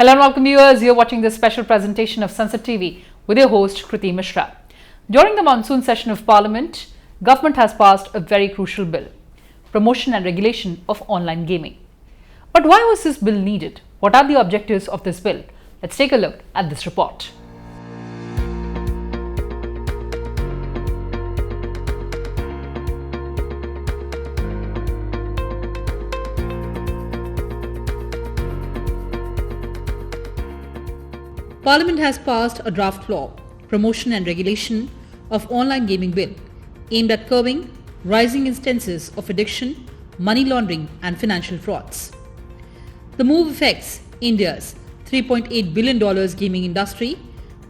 Hello and welcome viewers, you're watching this special presentation of Sansad TV with your host Kriti Mishra. During the monsoon session of Parliament, government has passed a very crucial bill, promotion and regulation of online gaming. But why was this bill needed? What are the objectives of this bill? Let's take a look at this report. Parliament has passed a draft law, promotion and regulation of online gaming bill, aimed at curbing rising instances of addiction, money laundering and financial frauds. The move affects India's $3.8 billion gaming industry,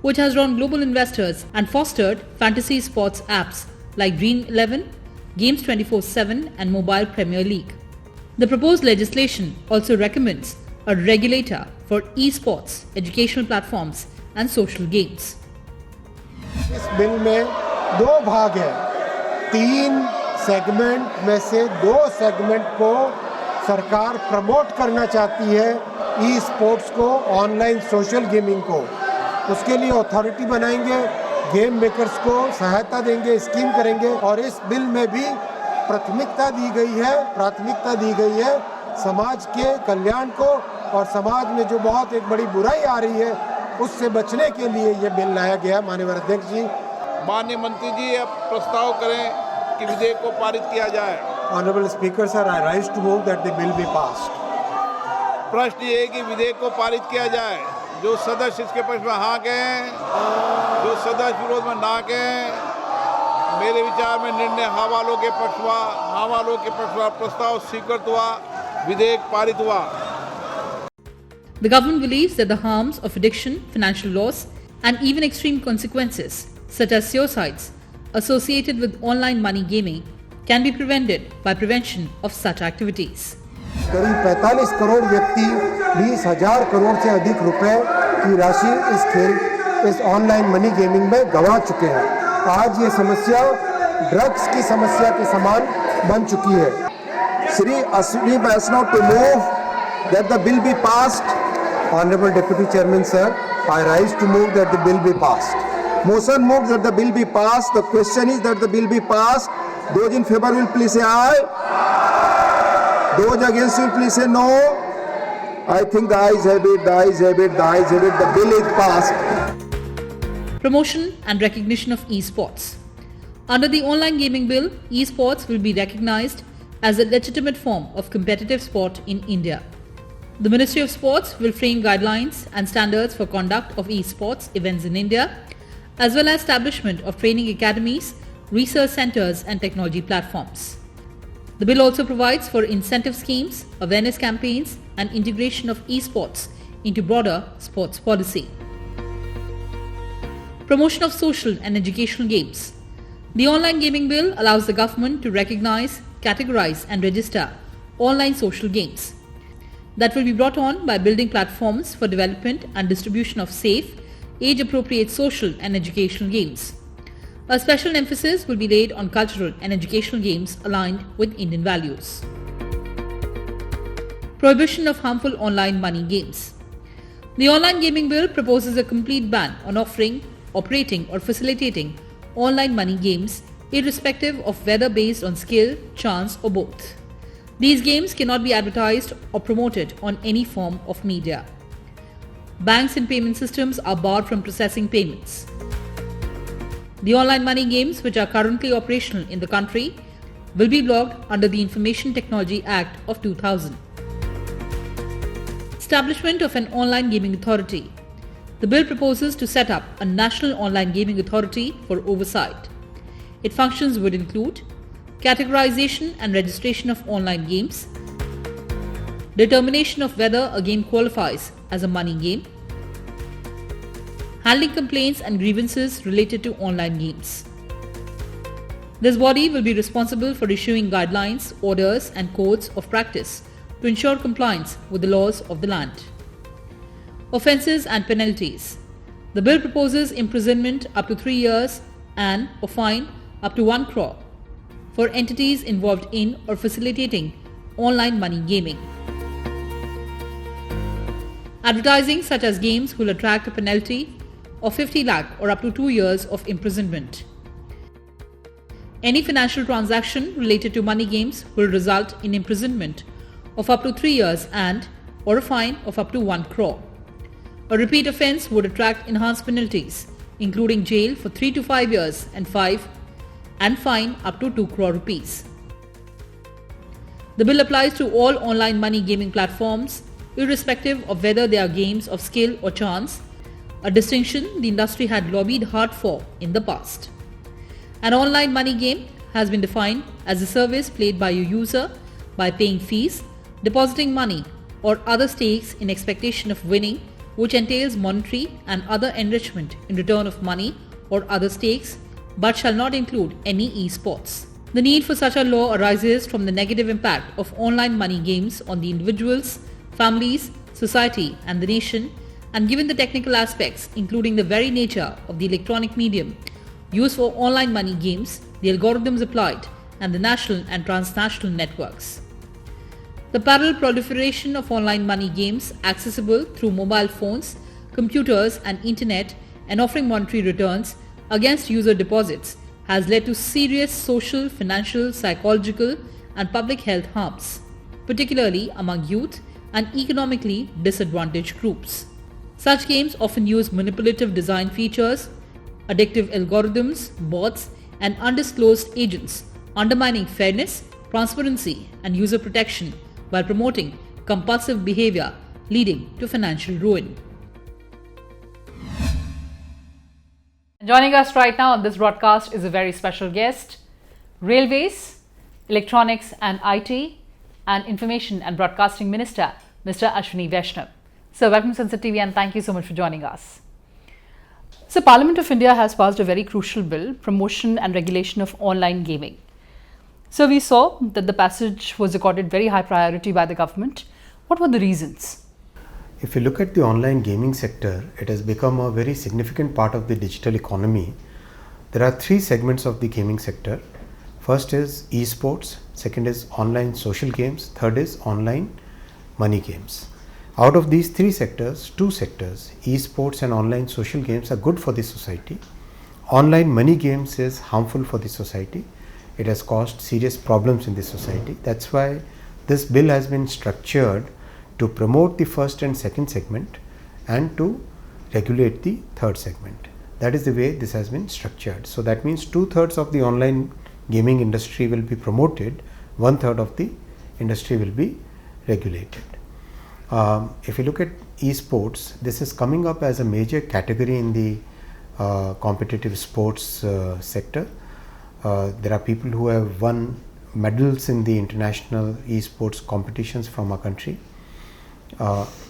which has drawn global investors and fostered fantasy sports apps like Dream 11, Games 24/7 and Mobile Premier League. The proposed legislation also recommends a regulator for esports, educational platforms and social games. इस bill में दो भाग है, 3 segment में से 2 segment को सरकार promote करना चाहती है, ई स्पोर्ट्स को, ऑनलाइन सोशल गेमिंग को। उसके लिए अथॉरिटी बनाएंगे, गेम मेकर्स को सहायता देंगे, स्कीम करेंगे और इस बिल में भी प्राथमिकता दी गई है समाज के कल्याण को और समाज में जो बहुत एक बड़ी बुराई आ रही है उससे बचने के लिए ये बिल लाया गया। माननीय अध्यक्ष जी, माननीय मंत्री जी अब प्रस्ताव करें कि विधेयक को पारित किया जाए। Honourable speaker sir, I rise to move that the bill be passed. प्रश्न ये है कि विधेयक को पारित किया जाए। जो सदस्य इसके पक्ष में हाँ कहें, जो सदस्य विरोध में ना कहें। मेरे विचार में निर्णय हाँ वालों के पक्ष में प्रस्ताव स्वीकृत हुआ, विधेयक पारित हुआ। The government believes that the harms of addiction, financial loss and even extreme consequences such as suicides associated with online money gaming can be prevented by prevention of such activities. करीब 45 करोड़ व्यक्ति 20,000 करोड़ से अधिक रुपए की राशि इस ऑनलाइन मनी गेमिंग में गंवा चुके हैं। आज ये समस्या ड्रग्स की समस्या के समान बन चुकी है। Shri Ashwini Vaishnav to move that the bill be passed. Honorable Deputy Chairman sir, I rise to move that the bill be passed. Motion moved that the bill be passed. The question is that the bill be passed. Those in favor will please say aye. Those against will please say no. I think the ayes have it, the ayes have it, the ayes have it. The bill is passed. Promotion and recognition of esports. Under the online gaming bill, esports will be recognized as a legitimate form of competitive sport in India. The Ministry of Sports will frame guidelines and standards for conduct of esports events in India, as well as establishment of training academies, research centers and technology platforms. The bill also provides for incentive schemes, awareness campaigns and integration of esports into broader sports policy. Promotion of social and educational games. The online gaming bill allows the government to recognize, categorize and register online social games that will be brought on by building platforms for development and distribution of safe, age-appropriate social and educational games. A special emphasis will be laid on cultural and educational games aligned with Indian values. Prohibition of harmful online money games. The online gaming bill proposes a complete ban on offering, operating or facilitating online money games irrespective of whether based on skill, chance or both. These games cannot be advertised or promoted on any form of media. Banks and payment systems are barred from processing payments. The online money games which are currently operational in the country will be blocked under the Information Technology Act of 2000. Establishment of an online gaming authority. The bill proposes to set up a national online gaming authority for oversight. Its functions would include categorization and registration of online games, determination of whether a game qualifies as a money game, handling complaints and grievances related to online games. This body will be responsible for issuing guidelines, orders and codes of practice to ensure compliance with the laws of the land. Offences and penalties. The bill proposes imprisonment up to 3 years and a fine up to 1 crore for entities involved in or facilitating online money gaming. Advertising such as games will attract a penalty of 50 lakh or up to 2 years of imprisonment. Any financial transaction related to money games will result in imprisonment of up to 3 years and or a fine of up to 1 crore. A repeat offence would attract enhanced penalties, including jail for 3 to 5 years and fine up to 2 crore rupees. The bill applies to all online money gaming platforms, irrespective of whether they are games of skill or chance, a distinction the industry had lobbied hard for in the past. An online money game has been defined as a service played by a user by paying fees, depositing money or other stakes in expectation of winning, which entails monetary and other enrichment in return of money or other stakes, but shall not include any e-sports. The need for such a law arises from the negative impact of online money games on the individuals, families, society and the nation, and given the technical aspects, including the very nature of the electronic medium used for online money games, the algorithms applied, and the national and transnational networks. The parallel proliferation of online money games accessible through mobile phones, computers and internet and offering monetary returns against user deposits has led to serious social, financial, psychological and public health harms, particularly among youth and economically disadvantaged groups. Such games often use manipulative design features, addictive algorithms, bots and undisclosed agents, undermining fairness, transparency and user protection while promoting compulsive behavior leading to financial ruin. Joining us right now on this broadcast is a very special guest, Railways, Electronics and IT and Information and Broadcasting Minister, Mr. Ashwini Vaishnav. So welcome to Sansad TV and thank you so much for joining us. So Parliament of India has passed a very crucial bill, Promotion and Regulation of Online Gaming. So we saw that the passage was accorded very high priority by the government. What were the reasons? If you look at the online gaming sector, it has become a very significant part of the digital economy. There are three segments of the gaming sector. First is esports, second is online social games, third is online money games. Out of these three sectors, two sectors, esports and online social games, are good for the society. Online money games is harmful for the society. It has caused serious problems in the society. That's why this bill has been structured to promote the first and second segment and to regulate the third segment. That is the way this has been structured. So that means 2/3 of the online gaming industry will be promoted, 1/3 of the industry will be regulated. If you look at esports, this is coming up as a major category in the competitive sports sector. There are people who have won medals in the international esports competitions from our country.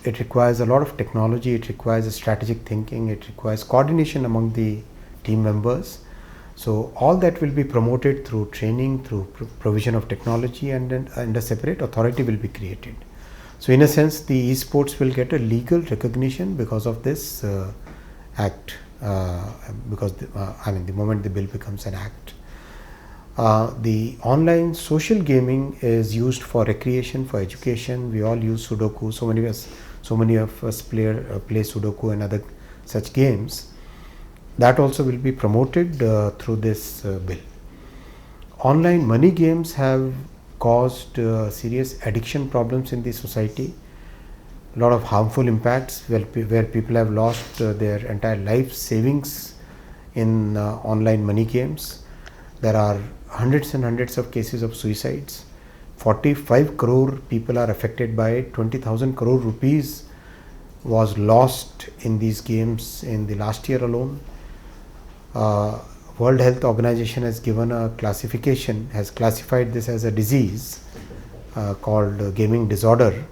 It requires a lot of technology, it requires a strategic thinking, it requires coordination among the team members. So all that will be promoted through training, through provision of technology, and a separate authority will be created. So in a sense, the esports will get a legal recognition because of this act, because the moment the bill becomes an act. The online social gaming is used for recreation, for education. We all use Sudoku. So many of us play Sudoku and other such games. That also will be promoted through this bill. Online money games have caused serious addiction problems in the society. A lot of harmful impacts where people have lost their entire life savings in online money games. There are hundreds and hundreds of cases of suicides. 45 crore people are affected by it. 20,000 crore rupees was lost in these games in the last year alone. World Health Organization has given a classification, has classified this as a disease called gaming disorder.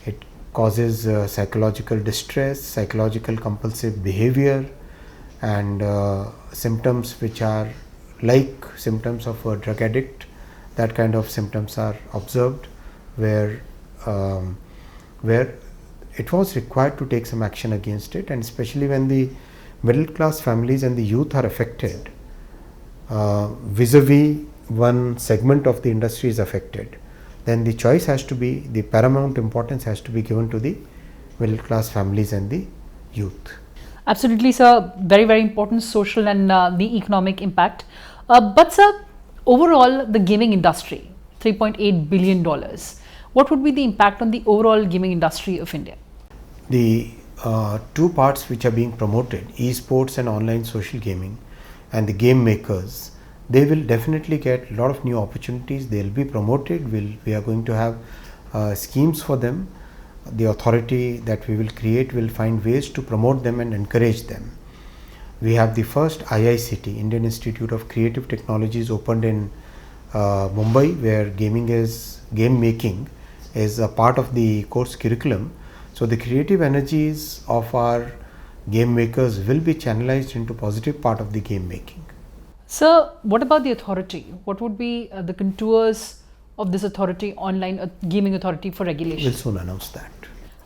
It causes psychological distress, psychological compulsive behavior, and symptoms which are like symptoms of a drug addict. That kind of symptoms are observed where it was required to take some action against it, and especially when the middle class families and the youth are affected, vis-a-vis one segment of the industry is affected, then the choice has to be, the paramount importance has to be given to the middle class families and the youth. Absolutely, sir. Very, very important social and the economic impact. But, sir, overall, the gaming industry, $3.8 billion. What would be the impact on the overall gaming industry of India? The two parts which are being promoted, esports and online social gaming, and the game makers, they will definitely get a lot of new opportunities. They will be promoted. We are going to have schemes for them. The authority that we will create will find ways to promote them and encourage them. We have the first IICT, Indian Institute of Creative Technologies, opened in Mumbai, where game making is a part of the course curriculum. So the creative energies of our game makers will be channelized into positive part of the game making. Sir, what about the authority? What would be the contours of this authority, online gaming authority for regulation? We'll soon announce that.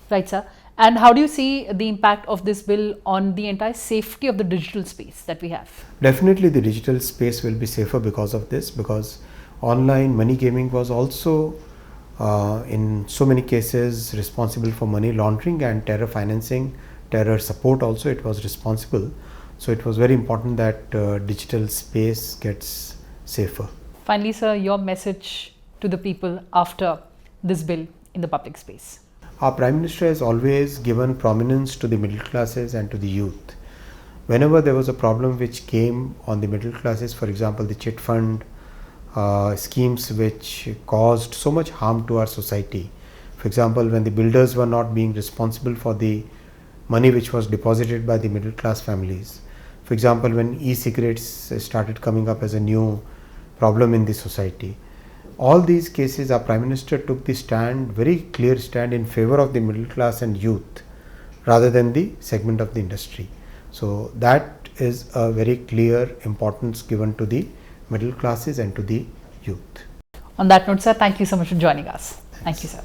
Right, sir. And how do you see the impact of this bill on the entire safety of the digital space that we have? Definitely the digital space will be safer because of this, because online money gaming was also in so many cases responsible for money laundering and terror financing, terror support also it was responsible. So it was very important that digital space gets safer. Finally, sir, your message to the people after this bill in the public space. Our Prime Minister has always given prominence to the middle classes and to the youth. Whenever there was a problem which came on the middle classes, for example the chit fund schemes which caused so much harm to our society. For example, when the builders were not being responsible for the money which was deposited by the middle class families. For example, when e-cigarettes started coming up as a new problem in the society. All these cases, our Prime Minister took the stand, very clear stand in favor of the middle class and youth rather than the segment of the industry. So that is a very clear importance given to the middle classes and to the youth. On that note, sir, thank you so much for joining us. Thank you, sir.